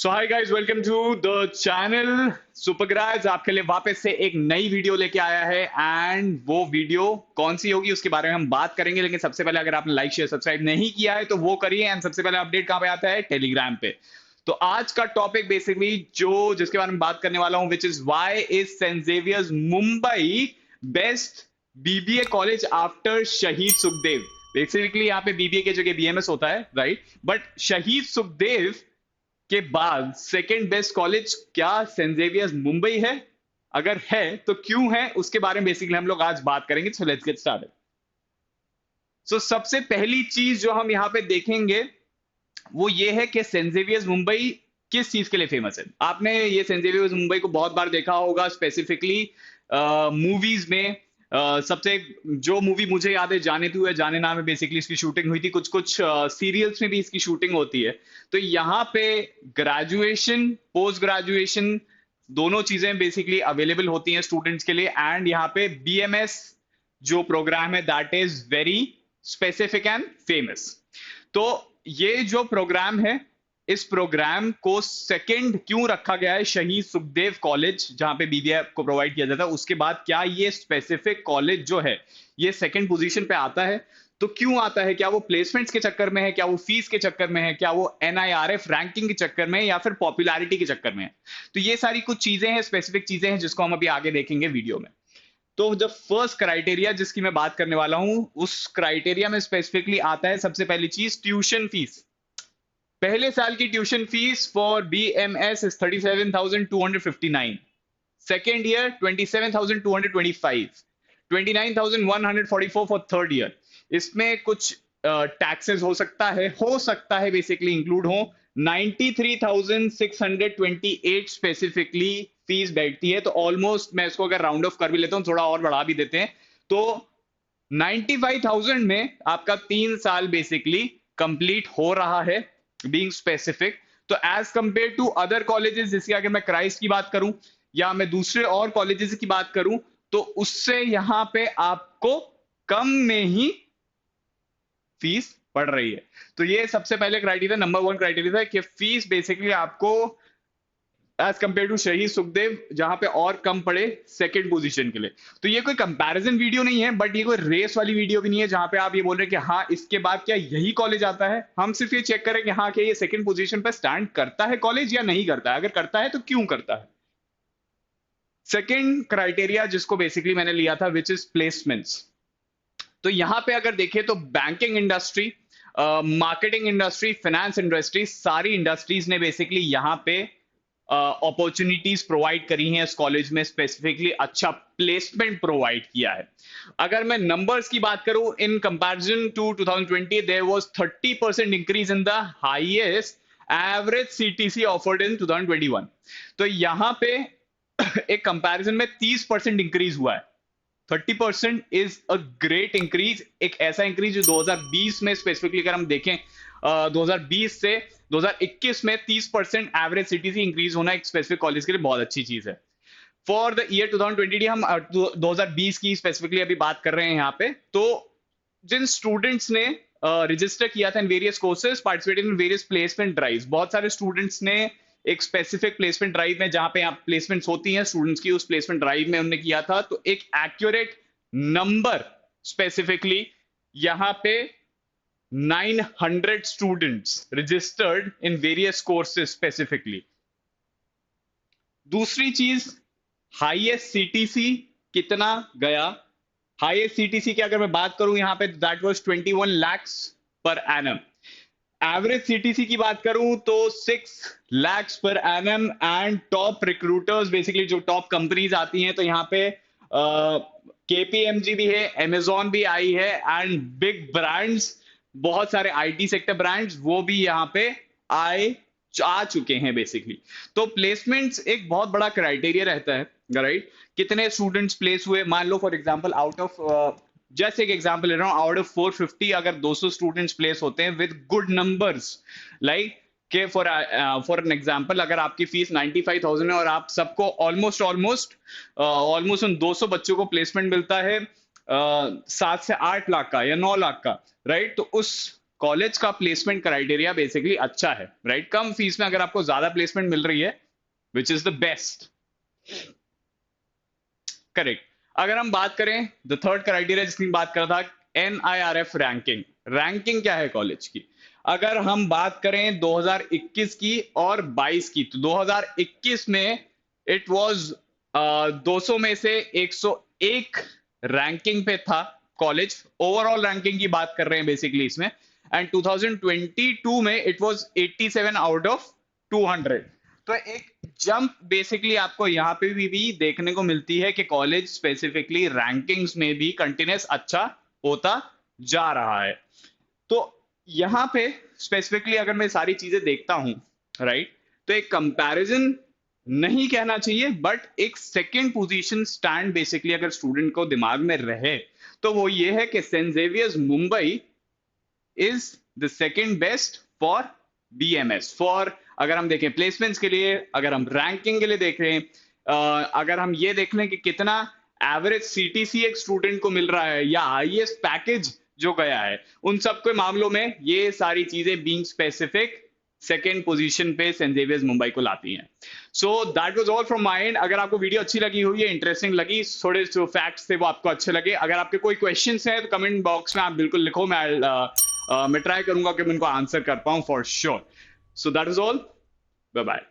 So hi guys, welcome to the channel. सुपरग्राज आपके लिए वापस से एक नई वीडियो लेके आया है एंड वो वीडियो कौन सी होगी उसके बारे में हम बात करेंगे। लेकिन सबसे पहले अगर आपने लाइक शेयर सब्सक्राइब नहीं किया है तो वो करिए। एंड सबसे पहले अपडेट कहां पे आता है? टेलीग्राम पे। तो आज का टॉपिक बेसिकली जिसके बारे में बात करने वाला हूं, which is why is saint Xavier's Mumbai best BBA college after Shaheed Sukhdev. Basically यहाँ पे बीबीए की जगह बीएमएस होता है, राइट? बट शहीद सुखदेव के बाद सेकंड बेस्ट कॉलेज क्या सेंट जेवियर्स मुंबई है? अगर है तो क्यों है, उसके बारे में बेसिकली हम लोग आज बात करेंगे। So let's get started. So सबसे पहली चीज जो हम यहां पे देखेंगे वो ये है कि सेंट जेवियर्स मुंबई किस चीज के लिए फेमस है। आपने ये सेंट जेवियर्स मुंबई को बहुत बार देखा होगा, स्पेसिफिकली मूवीज में। सबसे जो मूवी मुझे याद है, जाने तू है जाने नाम है, बेसिकली इसकी शूटिंग हुई थी। कुछ कुछ सीरियल्स में भी इसकी शूटिंग होती है। तो यहाँ पे ग्रेजुएशन, पोस्ट ग्रेजुएशन दोनों चीजें बेसिकली अवेलेबल होती हैं स्टूडेंट्स के लिए। एंड यहाँ पे बीएमएस जो प्रोग्राम है that is very specific and famous. तो ये जो प्रोग्राम है, इस प्रोग्राम को सेकंड क्यों रखा गया है? शहीद सुखदेव कॉलेज जहां पे बीबीए को प्रोवाइड किया जाता है, उसके बाद क्या ये स्पेसिफिक कॉलेज जो है ये सेकंड पोजीशन पे आता है? तो क्यों आता है? क्या वो प्लेसमेंट्स के चक्कर में है? क्या वो फीस के चक्कर में है? क्या वो एनआईआरएफ रैंकिंग के चक्कर में है? या फिर पॉपुलैरिटी के चक्कर में है? तो ये सारी कुछ चीजें हैं, स्पेसिफिक चीजें हैं जिसको हम अभी आगे देखेंगे वीडियो में। तो द फर्स्ट क्राइटेरिया जिसकी मैं बात करने वाला हूं, उस क्राइटेरिया में स्पेसिफिकली आता है सबसे पहली चीज ट्यूशन फीस। पहले साल की tuition fees for BMS is 37,259। Second year 27,225। 29,144 for third year. इसमें कुछ टैक्सेस हो सकता है बेसिकली इंक्लूड हो। 93,628 स्पेसिफिकली फीस बैठती है। तो ऑलमोस्ट मैं इसको अगर राउंड ऑफ कर भी लेता हूं, थोड़ा और बढ़ा भी देते हैं, तो 95,000 में आपका 3 साल बेसिकली कंप्लीट हो रहा है, बीइंग स्पेसिफिक। तो as compare to other colleges, जैसे अगर मैं क्राइस्ट की बात करूं या मैं दूसरे और कॉलेजेस की बात करूं, तो उससे यहां पे आपको कम में ही फीस पड़ रही है। तो ये सबसे पहले क्राइटेरिया, नंबर वन क्राइटेरिया था कि फीस बेसिकली आपको एज कंपेयर टू शहीद सुखदेव जहां पे और कम पड़े सेकंड पोजीशन के लिए। तो ये कोई कंपैरिजन वीडियो नहीं है, बट ये कोई रेस वाली वीडियो भी नहीं है जहां पे आप ये बोल रहे हैं कि हाँ इसके बाद क्या यही कॉलेज आता है। हम सिर्फ ये चेक करें कि हाँ क्या ये सेकंड पोजीशन पे स्टैंड करता है कॉलेज या नहीं करता है। अगर करता है तो क्यों करता है। सेकेंड क्राइटेरिया जिसको बेसिकली मैंने लिया था, विच इज प्लेसमेंट्स। तो यहां पे अगर देखें तो banking industry, marketing industry, finance industry, सारी इंडस्ट्रीज ने बेसिकली यहां पे अपॉर्चुनिटीज प्रोवाइड करी हैं इस कॉलेज में। स्पेसिफिकली अच्छा प्लेसमेंट प्रोवाइड किया है। अगर मैं नंबर्स की बात करूं, in comparison to 2020 there was 30% increase in the highest average CTC offered in 2021। तो यहां पे एक कंपैरिजन में 30% इंक्रीज हुआ है। 30% इज अ ग्रेट इंक्रीज। एक ऐसा इंक्रीज जो 2020 में स्पेसिफिकली अगर हम देखें, 2020 से 2021 में 30% एवरेज सीटीसी इंक्रीज होना एक स्पेसिफिक कॉलेज के लिए बहुत अच्छी चीज है। फॉर द ईयर 2020, हम 2020 की स्पेसिफिकली अभी बात कर रहे हैं यहाँ पे। तो जिन स्टूडेंट्स ने रजिस्टर किया था in various courses, participated in various placement drives, बहुत सारे स्टूडेंट्स ने एक स्पेसिफिक प्लेसमेंट ड्राइव में, जहां पे आप प्लेसमेंट्स होती हैं स्टूडेंट्स की, उस प्लेसमेंट ड्राइव में उन्होंने किया था। तो एक एक्यूरेट नंबर स्पेसिफिकली यहां पे 900 students registered in various courses specifically. दूसरी चीज, हाईएस्ट सीटीसी कितना गया? हाईएस्ट सीटीसी की अगर मैं बात करूं यहां पे, that was 21 lakhs per annum. Average CTC की बात करूं तो 6 lakhs per annum. And top recruiters, basically जो टॉप कंपनीज आती हैं, तो यहाँ पे केपीएमजी भी है, अमेजॉन भी आई है, एंड बिग ब्रांड्स, बहुत सारे आईटी सेक्टर ब्रांड्स वो भी यहाँ पे आए आ चुके हैं बेसिकली। तो प्लेसमेंट्स एक बहुत बड़ा क्राइटेरिया रहता है, राइट? कितने स्टूडेंट्स प्लेस हुए, मान लो for example out of, just एक एग्जांपल ले रहा हूं, आउट ऑफ 450 अगर 200 स्टूडेंट्स प्लेस होते हैं विद गुड नंबर्स, लाइक के फॉर एन एग्जांपल, अगर आपकी फीस 95,000 है और आप सबको ऑलमोस्ट उन 200 बच्चों को प्लेसमेंट मिलता है 7 से 8 लाख का या 9 लाख का, राइट? तो उस कॉलेज का प्लेसमेंट क्राइटेरिया बेसिकली अच्छा है, राइट? कम फीस में अगर आपको ज्यादा प्लेसमेंट मिल रही है, which is the best, correct. अगर हम बात करें द थर्ड क्राइटेरिया जिसकी बात कर रहा था, NIRF रैंकिंग। रैंकिंग क्या है कॉलेज की? अगर हम बात करें 2021 की और 22 की, तो 2021 में इट वाज 200 में से 101 रैंकिंग पे था कॉलेज। ओवरऑल रैंकिंग की बात कर रहे हैं बेसिकली इसमें। एंड 2022 में इट वाज 87 आउट ऑफ 200। तो एक जंप बेसिकली आपको यहाँ पे भी देखने को मिलती है कि कॉलेज स्पेसिफिकली रैंकिंग्स में भी कंटिन्यूस अच्छा होता जा रहा है। तो यहाँ पे स्पेसिफिकली अगर मैं सारी चीजें देखता हूं, राइट, तो एक कंपैरिजन नहीं कहना चाहिए, बट एक सेकंड पोजीशन स्टैंड बेसिकली अगर स्टूडेंट को दिमाग में रहे, तो वो ये है कि saint Xavier's Mumbai is the second best for BMS। For अगर हम देखें प्लेसमेंट्स के लिए, अगर हम रैंकिंग के लिए देख रहे हैं, अगर हम ये देख लें कि कितना एवरेज CTC एक स्टूडेंट को मिल रहा है या हाईएस्ट पैकेज जो गया है, उन सब के मामलों में ये सारी चीजें बीइंग स्पेसिफिक सेकेंड पोजीशन पे सेंट जेवियर्स मुंबई को लाती हैं। So that was all from my and. अगर आपको वीडियो अच्छी लगी हुई है, इंटरेस्टिंग लगी, थोड़े जो फैक्ट्स थे वो आपको अच्छे लगे, अगर आपके कोई क्वेश्चंस हैं तो कमेंट बॉक्स में आप बिल्कुल लिखो, मैं ट्राई करूंगा कि मैं उनको आंसर कर पाऊं for sure. So that is all, bye bye.